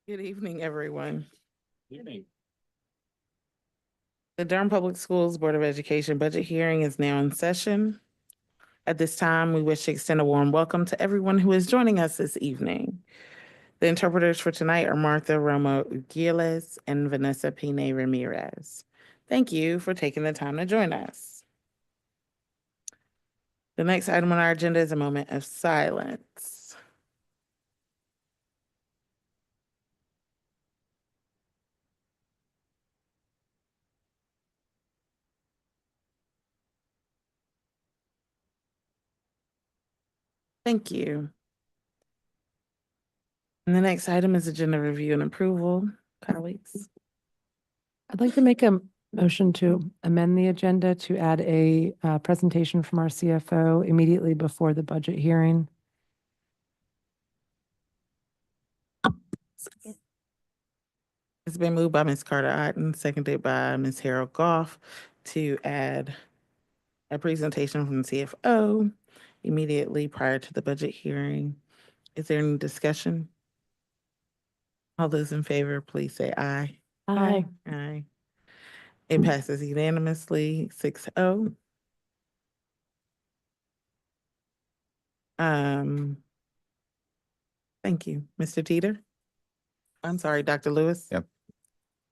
Good evening, everyone. Evening. The Durham Public Schools Board of Education budget hearing is now in session. At this time, we wish to extend a warm welcome to everyone who is joining us this evening. The interpreters for tonight are Martha Romo Ugiles and Vanessa Pine Ramirez. Thank you for taking the time to join us. The next item on our agenda is a moment of silence. Thank you. And the next item is agenda review and approval, colleagues. I'd like to make a motion to amend the agenda to add a presentation from our CFO immediately before the budget hearing. It's been moved by Ms. Carter Otten, seconded by Ms. Harold Goff to add a presentation from the CFO immediately prior to the budget hearing. Is there any discussion? All those in favor, please say aye. Aye. Aye. It passes unanimously, 6-0. Thank you. Mr. Teeter? I'm sorry, Dr. Lewis? Yep.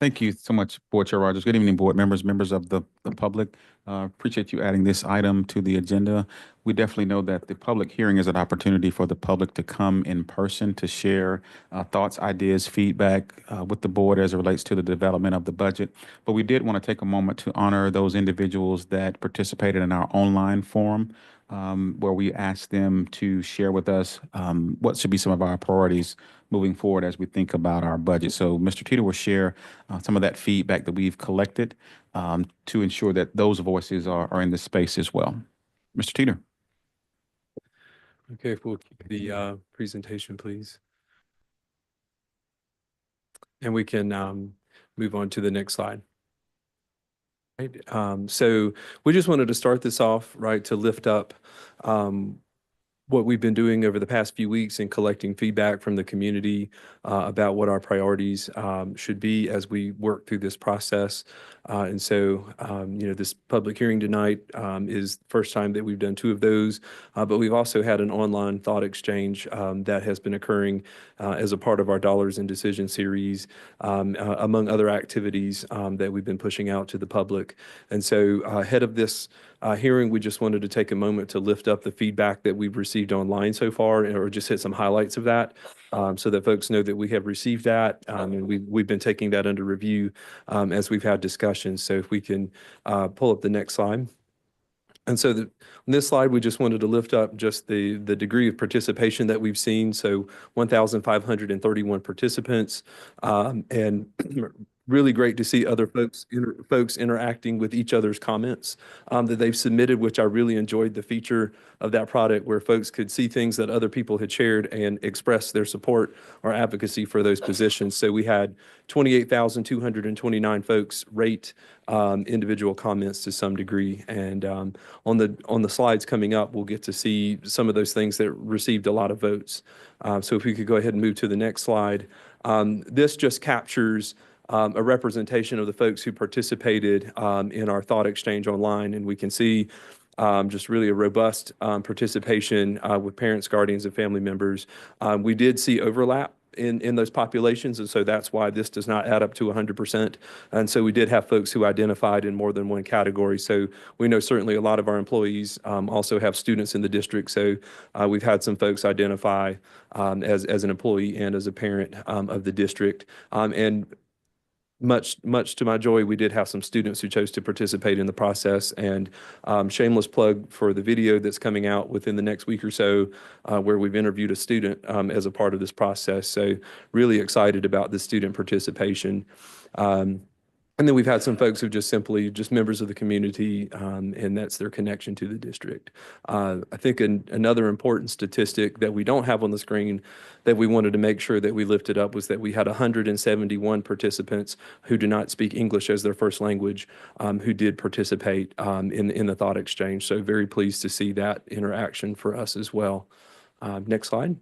Thank you so much, Board Chair Rogers. Good evening, board members, members of the public. Appreciate you adding this item to the agenda. We definitely know that the public hearing is an opportunity for the public to come in person to share thoughts, ideas, feedback with the board as it relates to the development of the budget. But we did want to take a moment to honor those individuals that participated in our online forum, where we asked them to share with us what should be some of our priorities moving forward as we think about our budget. So Mr. Teeter will share some of that feedback that we've collected to ensure that those voices are in the space as well. Mr. Teeter. Okay, if we'll keep the presentation, please. And we can move on to the next slide. Right. So we just wanted to start this off, right, to lift up what we've been doing over the past few weeks in collecting feedback from the community about what our priorities should be as we work through this process. And so, this public hearing tonight is the first time that we've done two of those, but we've also had an online thought exchange that has been occurring as a part of our Dollars and Decision series, among other activities that we've been pushing out to the public. And so ahead of this hearing, we just wanted to take a moment to lift up the feedback that we've received online so far, or just hit some highlights of that, so that folks know that we have received that, and we've been taking that under review as we've had discussions. So if we can pull up the next slide. And so on this slide, we just wanted to lift up just the degree of participation that we've seen. So 1,531 participants, and really great to see other folks interacting with each other's comments that they've submitted, which I really enjoyed the feature of that product where folks could see things that other people had shared and express their support or advocacy for those positions. So we had 28,229 folks rate individual comments to some degree. And on the slides coming up, we'll get to see some of those things that received a lot of votes. So if we could go ahead and move to the next slide. This just captures a representation of the folks who participated in our thought exchange online. And we can see just really a robust participation with parents, guardians, and family members. We did see overlap in those populations, and so that's why this does not add up to 100%. And so we did have folks who identified in more than one category. So we know certainly a lot of our employees also have students in the district. So we've had some folks identify as an employee and as a parent of the district. And much to my joy, we did have some students who chose to participate in the process. And shameless plug for the video that's coming out within the next week or so, where we've interviewed a student as a part of this process. So really excited about the student participation. And then we've had some folks who just simply just members of the community, and that's their connection to the district. I think another important statistic that we don't have on the screen that we wanted to make sure that we lifted up was that we had 171 participants who do not speak English as their first language, who did participate in the thought exchange. So very pleased to see that interaction for us as well. Next slide.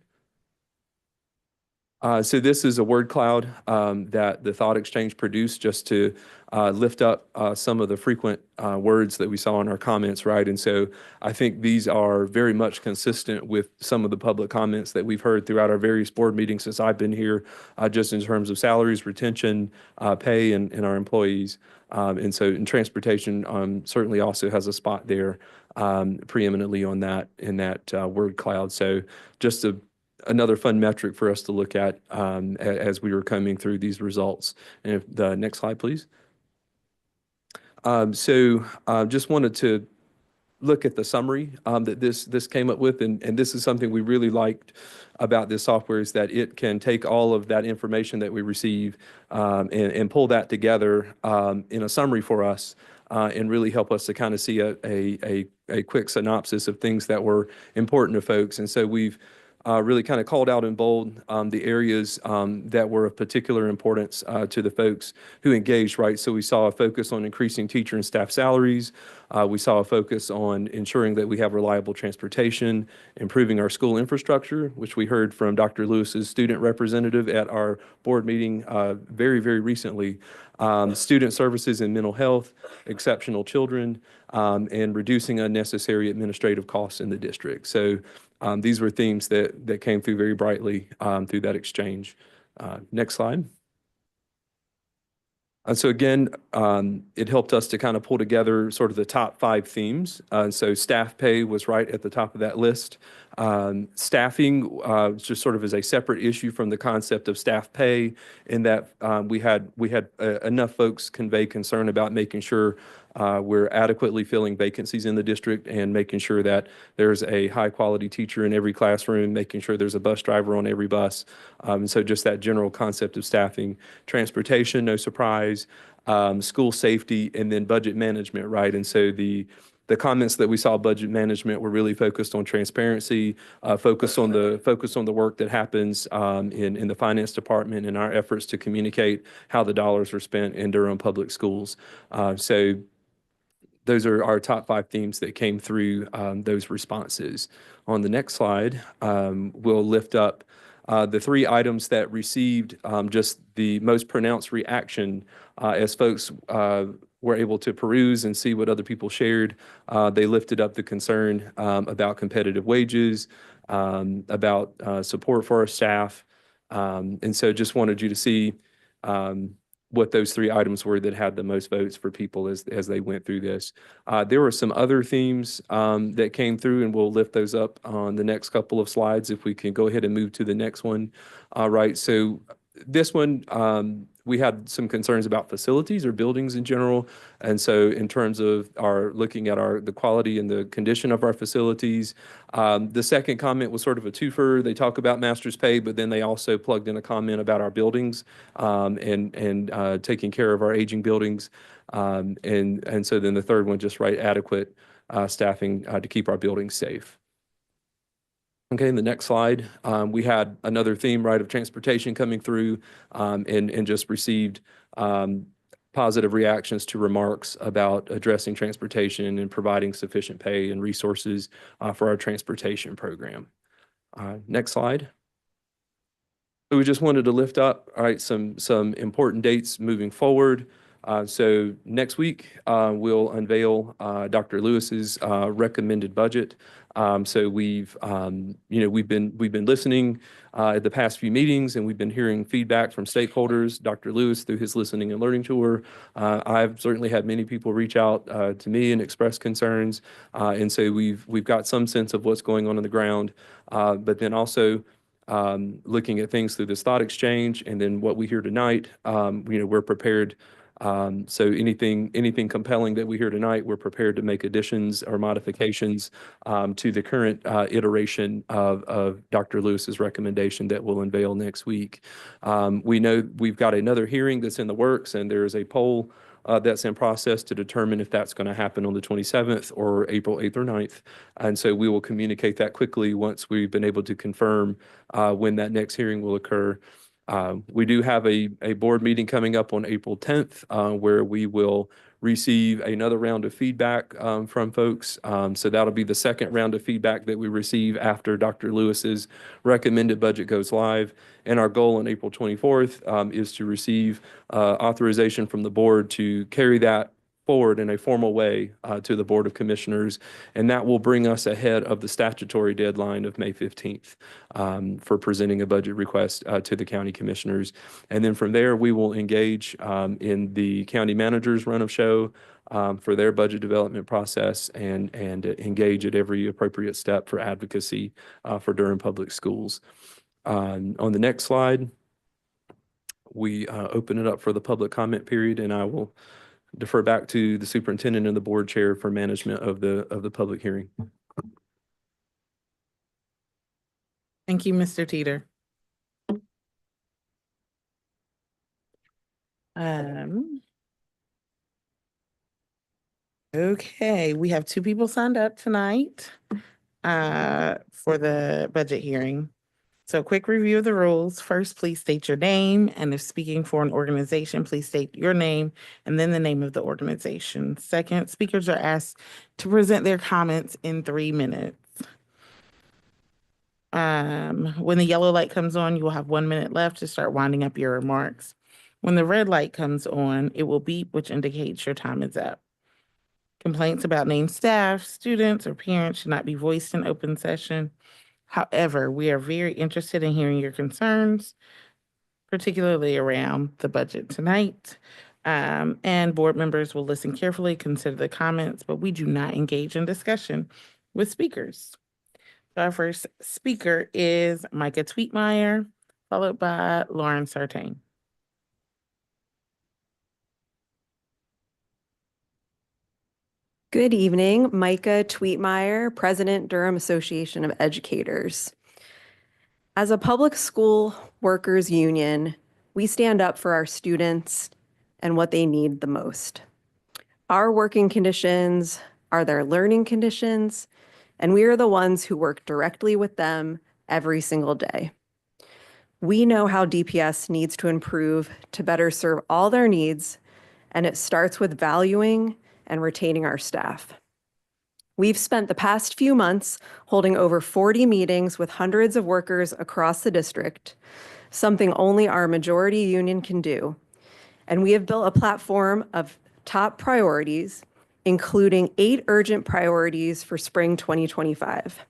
So this is a word cloud that the Thought Exchange produced just to lift up some of the frequent words that we saw in our comments, right? And so I think these are very much consistent with some of the public comments that we've heard throughout our various board meetings since I've been here, just in terms of salaries, retention, pay, and our employees. And so in transportation certainly also has a spot there preeminently on that in that word cloud. So just another fun metric for us to look at as we were coming through these results. And if the next slide, please. Just wanted to look at the summary that this came up with, and this is something we really liked about this software is that it can take all of that information that we receive and pull that together in a summary for us and really help us to kind of see a quick synopsis of things that were important to folks. And so we've really kind of called out in bold the areas that were of particular importance to the folks who engaged, right? So we saw a focus on increasing teacher and staff salaries. We saw a focus on ensuring that we have reliable transportation, improving our school infrastructure, which we heard from Dr. Lewis's student representative at our board meeting very, very recently. Student services and mental health, exceptional children, and reducing unnecessary administrative costs in the district. So these were themes that came through very brightly through that exchange. Next slide. So again, it helped us to kind of pull together sort of the top 5 themes. So staff pay was right at the top of that list. Staffing just sort of as a separate issue from the concept of staff pay in that we had enough folks convey concern about making sure we're adequately filling vacancies in the district and making sure that there's a high quality teacher in every classroom, making sure there's a bus driver on every bus. So just that general concept of staffing, transportation, no surprise, school safety, and then budget management, right? And so the comments that we saw budget management were really focused on transparency, focused on the work that happens in the finance department and our efforts to communicate how the dollars are spent in Durham public schools. So those are our top 5 themes that came through those responses. On the next slide, we'll lift up the 3 items that received just the most pronounced reaction as folks were able to peruse and see what other people shared. They lifted up the concern about competitive wages, about support for our staff. And so just wanted you to see what those 3 items were that had the most votes for people as they went through this. There were some other themes that came through, and we'll lift those up on the next couple of slides if we can go ahead and move to the next one. Right, so this one, we had some concerns about facilities or buildings in general. And so in terms of looking at the quality and the condition of our facilities, the second comment was sort of a twofer. They talk about master's pay, but then they also plugged in a comment about our buildings and taking care of our aging buildings. And so then the third one, just right, adequate staffing to keep our buildings safe. Okay, in the next slide, we had another theme, right, of transportation coming through and just received positive reactions to remarks about addressing transportation and providing sufficient pay and resources for our transportation program. Next slide. So we just wanted to lift up, all right, some important dates moving forward. So next week, we'll unveil Dr. Lewis's recommended budget. So we've been listening at the past few meetings, and we've been hearing feedback from stakeholders. Dr. Lewis through his listening and learning tour. I've certainly had many people reach out to me and express concerns, and so we've got some sense of what's going on the ground, but then also looking at things through this thought exchange, and then what we hear tonight. We're prepared. So anything compelling that we hear tonight, we're prepared to make additions or modifications to the current iteration of Dr. Lewis's recommendation that we'll unveil next week. We know we've got another hearing that's in the works, and there is a poll that's in process to determine if that's going to happen on the 27th or April 8th or 9th. And so we will communicate that quickly once we've been able to confirm when that next hearing will occur. We do have a board meeting coming up on April 10th, where we will receive another round of feedback from folks. So that'll be the second round of feedback that we receive after Dr. Lewis's recommended budget goes live. And our goal on April 24th is to receive authorization from the board to carry that forward in a formal way to the Board of Commissioners, and that will bring us ahead of the statutory deadline of May 15th for presenting a budget request to the county commissioners. And then from there, we will engage in the county manager's run of show for their budget development process and engage at every appropriate step for advocacy for Durham Public Schools. On the next slide, we open it up for the public comment period, and I will defer back to the superintendent and the board chair for management of the public hearing. Thank you, Mr. Teeter. Okay, we have 2 people signed up tonight for the budget hearing. So quick review of the rules. First, please state your name, and if speaking for an organization, please state your name and then the name of the organization. Second, speakers are asked to present their comments in 3 minutes. When the yellow light comes on, you will have 1 minute left to start winding up your remarks. When the red light comes on, it will beep, which indicates your time is up. Complaints about named staff, students, or parents should not be voiced in open session. However, we are very interested in hearing your concerns, particularly around the budget tonight. And board members will listen carefully, consider the comments, but we do not engage in discussion with speakers. So our first speaker is Micah Tweetmeyer, followed by Lauren Sartain. Good evening, Micah Tweetmeyer, President, Durham Association of Educators. As a public school workers union, we stand up for our students and what they need the most. Our working conditions are their learning conditions, and we are the ones who work directly with them every single day. We know how DPS needs to improve to better serve all their needs, and it starts with valuing and retaining our staff. We've spent the past few months holding over 40 meetings with hundreds of workers across the district, something only our majority union can do. And we have built a platform of top priorities, including 8 urgent priorities for spring 2025.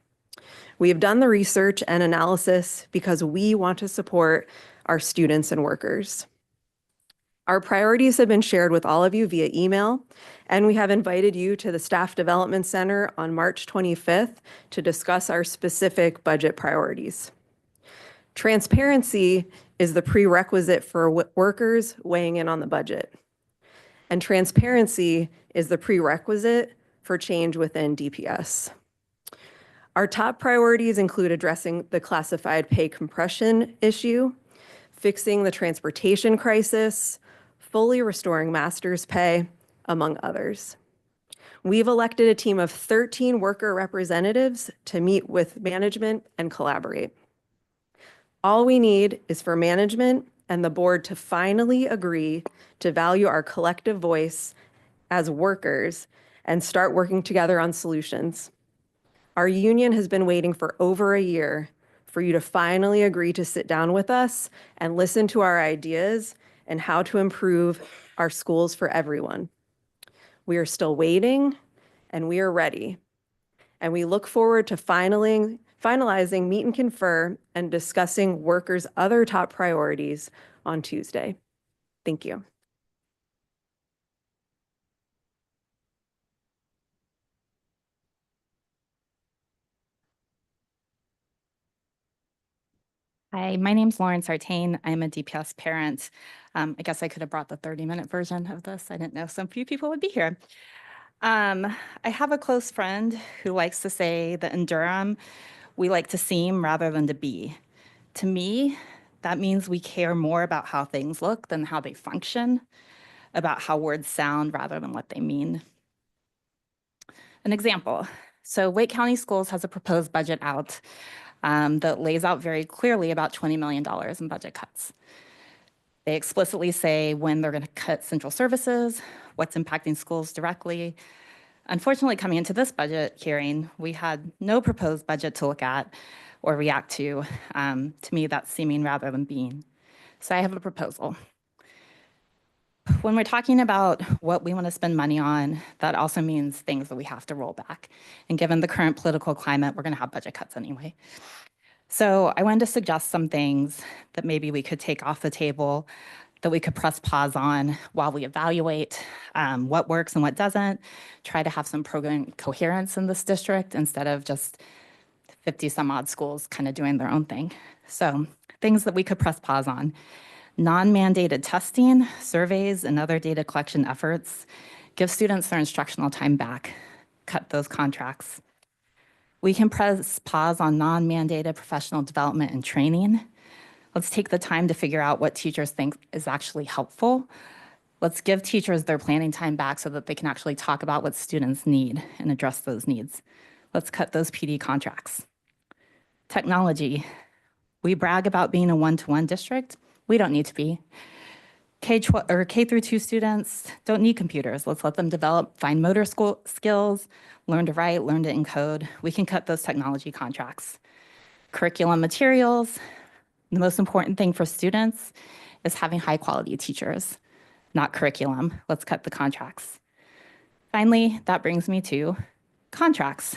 We have done the research and analysis because we want to support our students and workers. Our priorities have been shared with all of you via email, and we have invited you to the Staff Development Center on March 25th to discuss our specific budget priorities. Transparency is the prerequisite for workers weighing in on the budget. And transparency is the prerequisite for change within DPS. Our top priorities include addressing the classified pay compression issue, fixing the transportation crisis, fully restoring master's pay, among others. We've elected a team of 13 worker representatives to meet with management and collaborate. All we need is for management and the board to finally agree to value our collective voice as workers and start working together on solutions. Our union has been waiting for over a year for you to finally agree to sit down with us and listen to our ideas and how to improve our schools for everyone. We are still waiting, and we are ready. And we look forward to finalizing meet and confer and discussing workers' other top priorities on Tuesday. Thank you. Hi, my name's Lauren Sartain. I'm a DPS parent. I guess I could have brought the 30-minute version of this. I didn't know so few people would be here. I have a close friend who likes to say that in Durham, we like to seem rather than to be. To me, that means we care more about how things look than how they function, about how words sound rather than what they mean. An example. So Wake County Schools has a proposed budget out that lays out very clearly about $20 million in budget cuts. They explicitly say when they're going to cut central services, what's impacting schools directly. Unfortunately, coming into this budget hearing, we had no proposed budget to look at or react to. To me, that's seeming rather than being. So I have a proposal. When we're talking about what we want to spend money on, that also means things that we have to roll back. And given the current political climate, we're going to have budget cuts anyway. So I wanted to suggest some things that maybe we could take off the table, that we could press pause on while we evaluate what works and what doesn't, try to have some program coherence in this district instead of just 50 some odd schools kind of doing their own thing. So things that we could press pause on. Non-mandated testing, surveys, and other data collection efforts. Give students their instructional time back. Cut those contracts. We can press pause on non-mandated professional development and training. Let's take the time to figure out what teachers think is actually helpful. Let's give teachers their planning time back so that they can actually talk about what students need and address those needs. Let's cut those PD contracts. Technology. We brag about being a one-to-one district. We don't need to be. K through 2 students don't need computers. Let's let them develop fine motor skills, learn to write, learn to encode. We can cut those technology contracts. Curriculum materials. The most important thing for students is having high quality teachers, not curriculum. Let's cut the contracts. Finally, that brings me to contracts.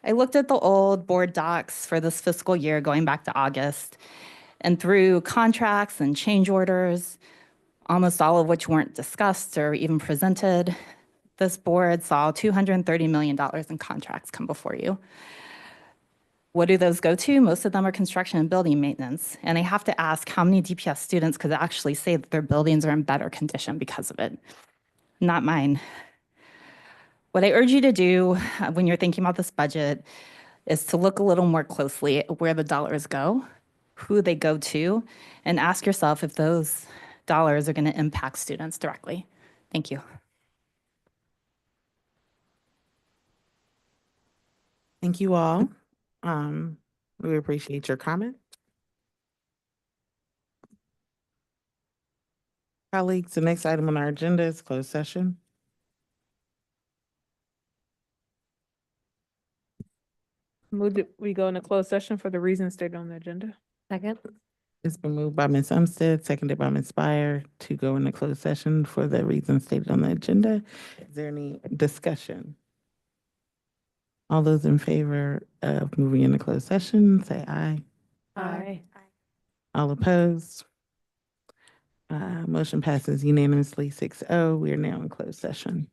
I looked at the old board docs for this fiscal year going back to August, and through contracts and change orders, almost all of which weren't discussed or even presented, this board saw $230 million in contracts come before you. What do those go to? Most of them are construction and building maintenance. And I have to ask how many DPS students could actually say that their buildings are in better condition because of it? Not mine. What I urge you to do when you're thinking about this budget is to look a little more closely at where the dollars go, who they go to, and ask yourself if those dollars are going to impact students directly. Thank you. Thank you all. We appreciate your comment. Colleagues, the next item on our agenda is closed session. Move that we go into closed session for the reasons stated on the agenda. Second. It's been moved by Ms. Umstead, seconded by Ms. Spire to go into closed session for the reasons stated on the agenda. Is there any discussion? All those in favor of moving into closed session, say aye. Aye. All opposed? Motion passes unanimously 6-0. We are now in closed session.